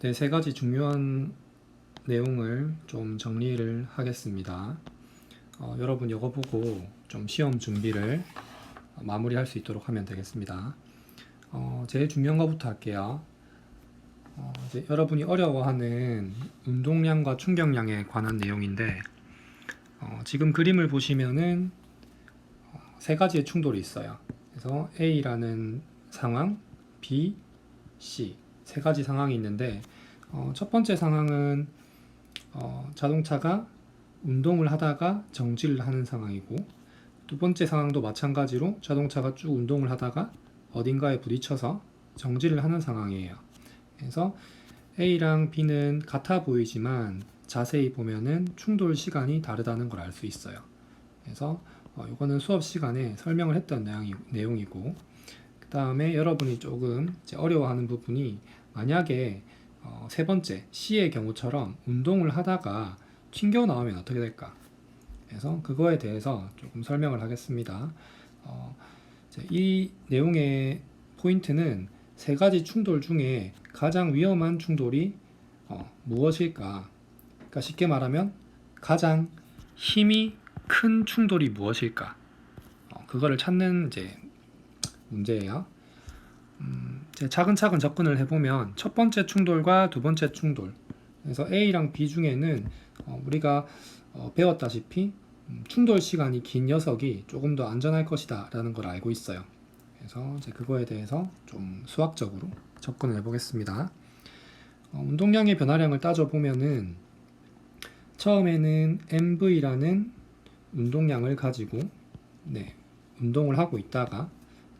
네, 세 가지 중요한 내용을 좀 정리를 하겠습니다. 여러분 이거 보고 좀 시험 준비를 마무리할 수 있도록 하면 되겠습니다. 제일 중요한 것부터 할게요. 이제 여러분이 어려워하는 운동량과 충격량에 관한 내용인데 지금 그림을 보시면은 세 가지의 충돌이 있어요. 그래서 A라는 상황, B, C 세 가지 상황이 있는데 첫 번째 상황은 자동차가 운동을 하다가 정지를 하는 상황이고, 두 번째 상황도 마찬가지로 자동차가 쭉 운동을 하다가 어딘가에 부딪혀서 정지를 하는 상황이에요. 그래서 A랑 B는 같아 보이지만 자세히 보면은 충돌 시간이 다르다는 걸 알 수 있어요. 그래서 이거는 수업 시간에 설명을 했던 내용이고, 그 다음에 여러분이 조금 이제 어려워하는 부분이 만약에 세 번째 C의 경우처럼 운동을 하다가 튕겨 나오면 어떻게 될까? 그래서 그거에 대해서 조금 설명을 하겠습니다. 이 내용의 포인트는 세 가지 충돌 중에 가장 위험한 충돌이 무엇일까? 그러니까 쉽게 말하면 가장 힘이 큰 충돌이 무엇일까? 그거를 찾는 이제 문제예요. 차근차근 접근을 해보면 첫 번째 충돌과 두 번째 충돌, 그래서 A랑 B 중에는 우리가 배웠다시피 충돌 시간이 긴 녀석이 조금 더 안전할 것이다 라는 걸 알고 있어요. 그래서 이제 그거에 대해서 좀 수학적으로 접근을 해보겠습니다. 운동량의 변화량을 따져보면은 처음에는 MV라는 운동량을 가지고 운동을 하고 있다가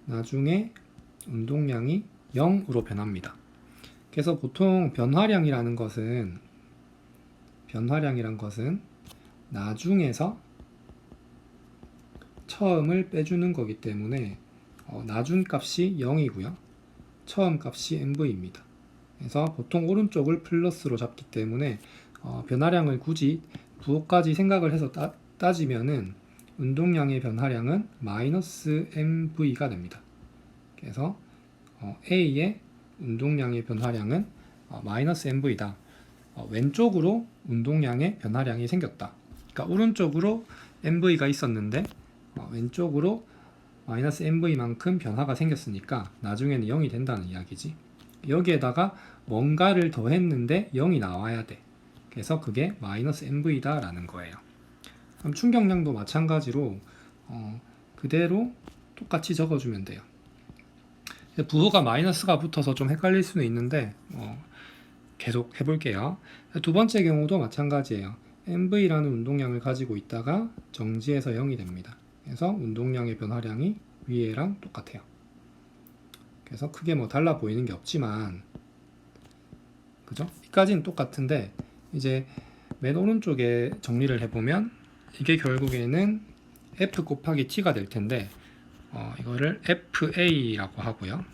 나중에 운동량이 0으로 변합니다. 그래서 보통 변화량이란 것은 나중에서 처음을 빼주는 거기 때문에 나중 값이 0이고요. 처음 값이 MV입니다. 그래서 보통 오른쪽을 플러스로 잡기 때문에 변화량을 굳이 부호까지 생각을 해서 따지면은 운동량의 변화량은 마이너스 MV가 됩니다. 그래서 A의 운동량의 변화량은 마이너스 MV다. 왼쪽으로 운동량의 변화량이 생겼다. 그러니까 오른쪽으로 MV가 있었는데 왼쪽으로 마이너스 MV만큼 변화가 생겼으니까 나중에는 0이 된다는 이야기지. 여기에다가 뭔가를 더했는데 0이 나와야 돼. 그래서 그게 마이너스 MV다 라는 거예요. 그럼 충격량도 마찬가지로 그대로 똑같이 적어주면 돼요. 부호가 마이너스가 붙어서 좀 헷갈릴 수는 있는데 계속 해볼게요. 두 번째 경우도 마찬가지예요. MV라는 운동량을 가지고 있다가 정지해서 0이 됩니다. 그래서 운동량의 변화량이 위에랑 똑같아요. 그래서 크게 뭐 달라 보이는 게 없지만, 그죠? 여기까지는 똑같은데 이제 맨 오른쪽에 정리를 해보면 이게 결국에는 F 곱하기 T가 될 텐데 이거를 FA라고 하고요.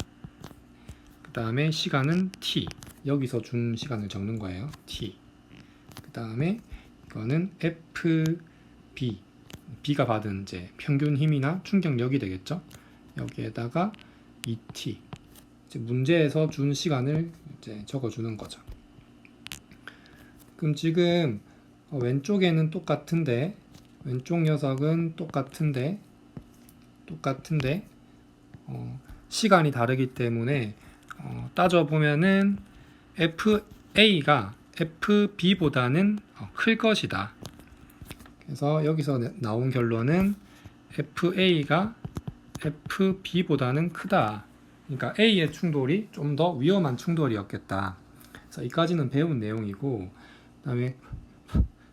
그 다음에 시간은 T, 여기서 준 시간을 적는 거예요. T. 그 다음에 이거는 FB, B가 받은 이제 평균 힘이나 충격력이 되겠죠. 여기에다가 ET, 이제 문제에서 준 시간을 이제 적어주는 거죠. 그럼 지금 왼쪽에는 똑같은데, 왼쪽 녀석은 똑같은데 시간이 다르기 때문에 따져보면은 FA가 FB보다는 클 것이다. 그래서 여기서 나온 결론은 FA가 FB보다는 크다. 그러니까 A의 충돌이 좀 더 위험한 충돌이었겠다. 그래서 여기까지는 배운 내용이고, 그 다음에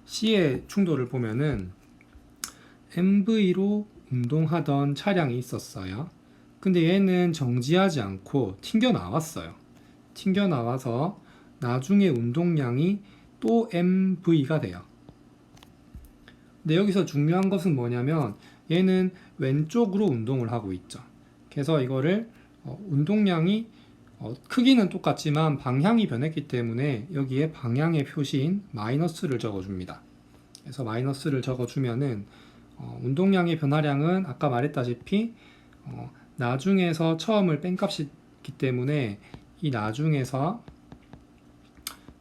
C의 충돌을 보면은 MV로 운동하던 차량이 있었어요. 근데 얘는 정지하지 않고 튕겨 나왔어요. 튕겨 나와서 나중에 운동량이 또 MV가 돼요. 근데 여기서 중요한 것은 뭐냐면 얘는 왼쪽으로 운동을 하고 있죠. 그래서 이거를 운동량이 크기는 똑같지만 방향이 변했기 때문에 여기에 방향의 표시인 마이너스를 적어줍니다. 그래서 마이너스를 적어주면은 운동량의 변화량은 아까 말했다시피 나중에서 처음을 뺀 값이 있기 때문에 이 나중에서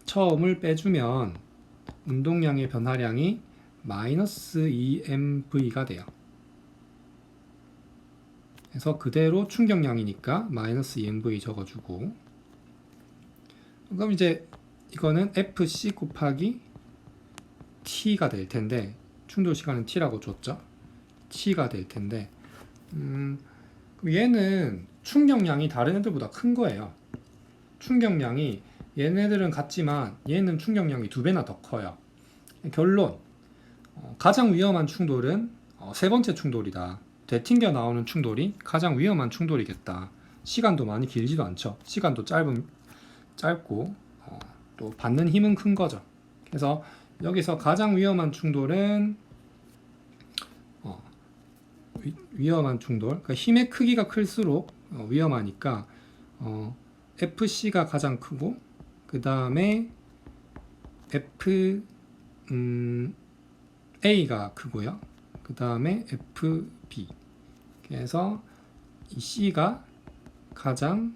처음을 빼주면 운동량의 변화량이 마이너스 2mv가 돼요. 그래서 그대로 충격량이니까 마이너스 2mv 적어주고, 그럼 이제 이거는 FC 곱하기 T가 될 텐데, 충돌 시간은 T라고 줬죠. T가 될 텐데, 얘는 충격량이 다른 애들보다 큰 거예요. 충격량이 얘네들은 같지만 얘는 충격량이 2배나 더 커요. 결론, 가장 위험한 충돌은 세 번째 충돌이다. 되튕겨 나오는 충돌이 가장 위험한 충돌이겠다. 시간도 많이 길지도 않죠. 시간도 짧고 또 받는 힘은 큰 거죠. 그래서 여기서 가장 위험한 충돌은 위험한 충돌, 그러니까 힘의 크기가 클수록 위험하니까 FC가 가장 크고, 그 다음에 A가 크고요. 그 다음에 FB. 그래서 이 C가 가장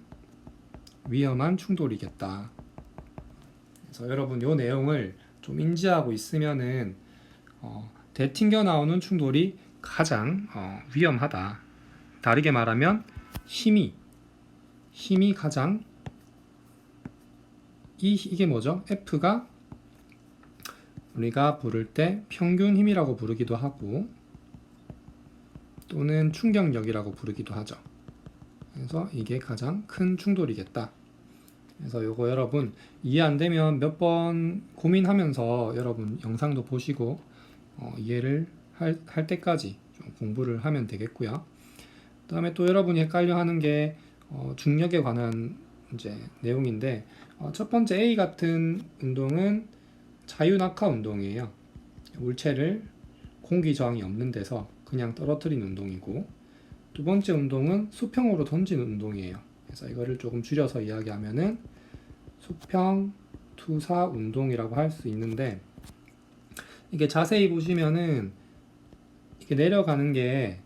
위험한 충돌이겠다. 그래서 여러분 이 내용을 좀 인지하고 있으면은 되튕겨 나오는 충돌이 가장 위험하다. 다르게 말하면 힘이 가장 이게 뭐죠? F가 우리가 부를 때 평균 힘이라고 부르기도 하고 또는 충격력이라고 부르기도 하죠. 그래서 이게 가장 큰 충돌이겠다. 그래서 요거 여러분 이해 안 되면 몇 번 고민하면서 여러분 영상도 보시고 이해를 할 때까지 좀 공부를 하면 되겠고요. 그 다음에 또 여러분이 헷갈려 하는 게 중력에 관한 이제 내용인데, 첫 번째 A 같은 운동은 자유낙하 운동이에요. 물체를 공기 저항이 없는 데서 그냥 떨어뜨리는 운동이고, 두 번째 운동은 수평으로 던지는 운동이에요. 그래서 이거를 조금 줄여서 이야기하면은 수평 투사 운동이라고 할 수 있는데, 이게 자세히 보시면은 이게 내려가는 게,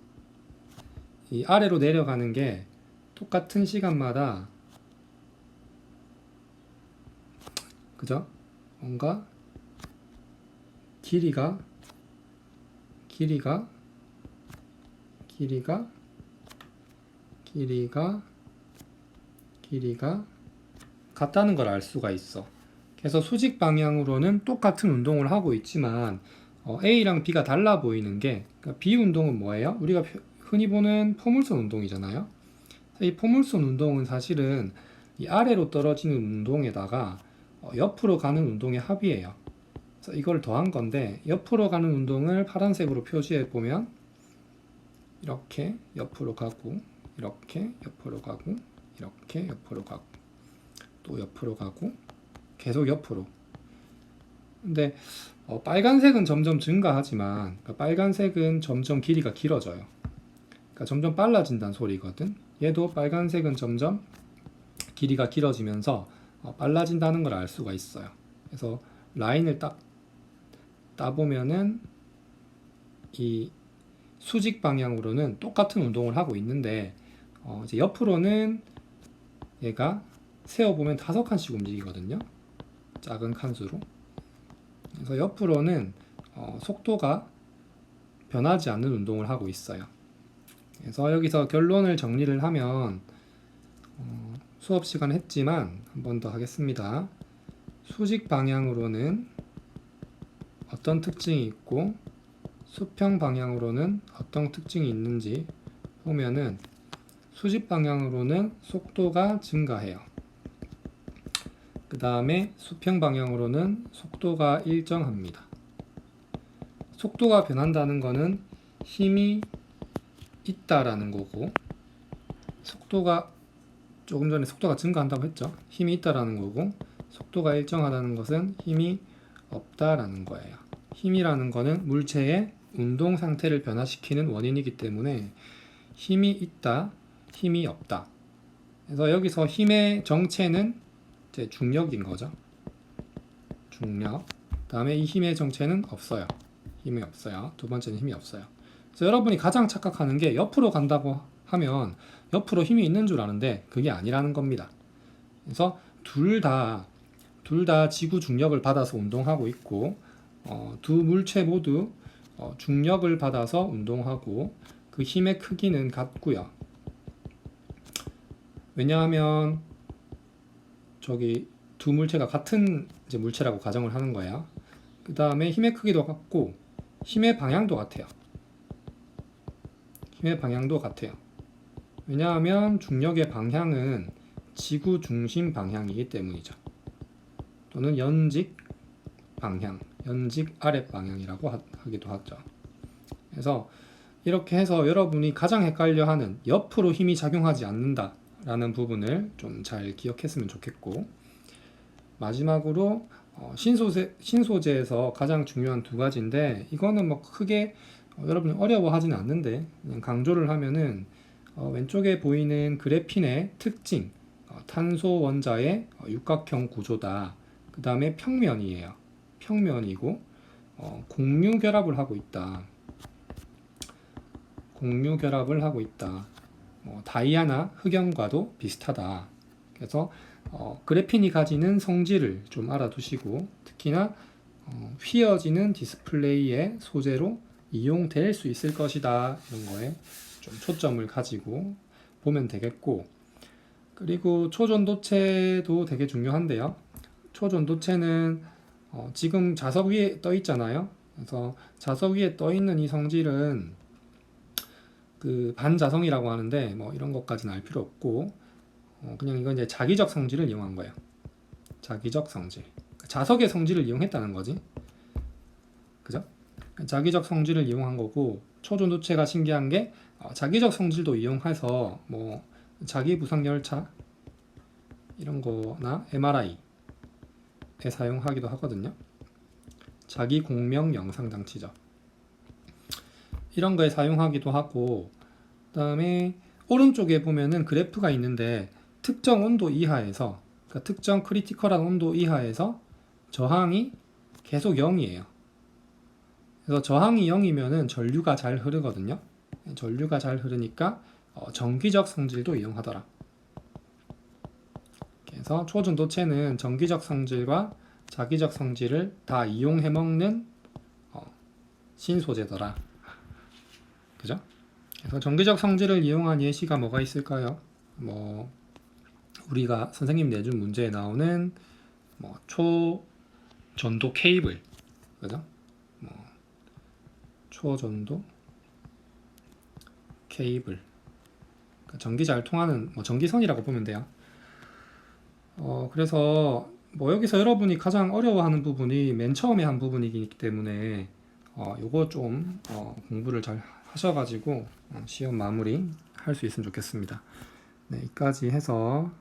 이 아래로 내려가는 게 똑같은 시간마다, 그죠? 뭔가 길이가 같다는 걸 알 수가 있어. 그래서 수직 방향으로는 똑같은 운동을 하고 있지만 A랑 B가 달라 보이는 게, 그러니까 B 운동은 뭐예요? 우리가 흔히 보는 포물선 운동이잖아요. 이 포물선 운동은 사실은 이 아래로 떨어지는 운동에다가 옆으로 가는 운동의 합이에요. 그래서 이걸 더한 건데, 옆으로 가는 운동을 파란색으로 표시해 보면 이렇게 옆으로 가고, 이렇게 옆으로 가고, 이렇게 옆으로 가고, 또 옆으로 가고, 계속 옆으로. 근데 빨간색은 점점 증가하지만, 그러니까 빨간색은 점점 길이가 길어져요. 그러니까 점점 빨라진다는 소리거든. 얘도 빨간색은 점점 길이가 길어지면서 빨라진다는 걸 알 수가 있어요. 그래서 라인을 딱 따보면은 이 수직 방향으로는 똑같은 운동을 하고 있는데, 이제 옆으로는 얘가 세어보면 5칸씩 움직이거든요. 작은 칸수로. 그래서 옆으로는 속도가 변하지 않는 운동을 하고 있어요. 그래서 여기서 결론을 정리를 하면, 수업 시간 했지만 한 번 더 하겠습니다. 수직 방향으로는 어떤 특징이 있고 수평 방향으로는 어떤 특징이 있는지 보면은, 수직 방향으로는 속도가 증가해요. 그 다음에 수평 방향으로는 속도가 일정합니다. 속도가 변한다는 거는 힘이 있다라는 거고, 속도가 조금 전에 속도가 증가한다고 했죠. 힘이 있다라는 거고, 속도가 일정하다는 것은 힘이 없다라는 거예요. 힘이라는 거는 물체의 운동 상태를 변화시키는 원인이기 때문에 힘이 있다, 힘이 없다. 그래서 여기서 힘의 정체는 이제 중력인 거죠. 중력. 다음에 이 힘의 정체는 없어요. 힘이 없어요. 두 번째는 힘이 없어요. 그래서 여러분이 가장 착각하는 게 옆으로 간다고 하면 옆으로 힘이 있는 줄 아는데 그게 아니라는 겁니다. 그래서 둘 다 지구 중력을 받아서 운동하고 있고, 두 물체 모두 중력을 받아서 운동하고 그 힘의 크기는 같고요. 왜냐하면 저기 두 물체가 같은 이제 물체라고 가정을 하는 거야. 그 다음에 힘의 크기도 같고 힘의 방향도 같아요. 힘의 방향도 같아요. 왜냐하면 중력의 방향은 지구 중심 방향이기 때문이죠. 또는 연직 방향, 연직 아랫 방향이라고 하기도 하죠. 그래서 이렇게 해서 여러분이 가장 헷갈려하는 옆으로 힘이 작용하지 않는다라는 부분을 좀 잘 기억했으면 좋겠고, 마지막으로 신소재에서 가장 중요한 두 가지인데, 이거는 뭐 크게 여러분이 어려워하지는 않는데 그냥 강조를 하면은 왼쪽에 보이는 그래핀의 특징, 탄소 원자의 육각형 구조다. 그 다음에 평면이에요. 평면이고 공유 결합을 하고 있다. 공유 결합을 하고 있다. 다이아나 흑연과도 비슷하다. 그래서 그래핀이 가지는 성질을 좀 알아두시고, 특히나 휘어지는 디스플레이의 소재로 이용될 수 있을 것이다, 이런 거에 좀 초점을 가지고 보면 되겠고, 그리고 초전도체도 되게 중요한데요. 초전도체는 지금 자석 위에 떠 있잖아요. 그래서 자석 위에 떠 있는 이 성질은 그 반자성이라고 하는데 뭐 이런 것까지는 알 필요 없고, 그냥 이건 이제 자기적 성질을 이용한 거예요. 자기적 성질. 자석의 성질을 이용했다는 거지. 그죠? 자기적 성질을 이용한 거고, 초전도체가 신기한 게 자기적 성질도 이용해서 뭐 자기 부상 열차 이런 거나 MRI에 사용하기도 하거든요. 자기 공명 영상 장치죠. 이런 거에 사용하기도 하고, 그다음에 오른쪽에 보면은 그래프가 있는데 특정 온도 이하에서, 그러니까 특정 크리티컬한 온도 이하에서 저항이 계속 0이에요. 그래서 저항이 0이면은 전류가 잘 흐르거든요. 전류가 잘 흐르니까 정기적 성질도 이용하더라. 그래서 초전도체는 정기적 성질과 자기적 성질을 다 이용해 먹는 신소재더라. 그죠? 그래서 정기적 성질을 이용한 예시가 뭐가 있을까요? 뭐 우리가 선생님 내준 문제에 나오는 뭐 초전도 케이블, 그죠? 뭐 초전도 케이블, 그러니까 전기 잘 통하는 뭐 전기선이라고 보면 돼요. 그래서 뭐 여기서 여러분이 가장 어려워하는 부분이 맨 처음에 한 부분이기 때문에 요거 좀 공부를 잘 하셔가지고 시험 마무리 할 수 있으면 좋겠습니다. 네, 여기까지 해서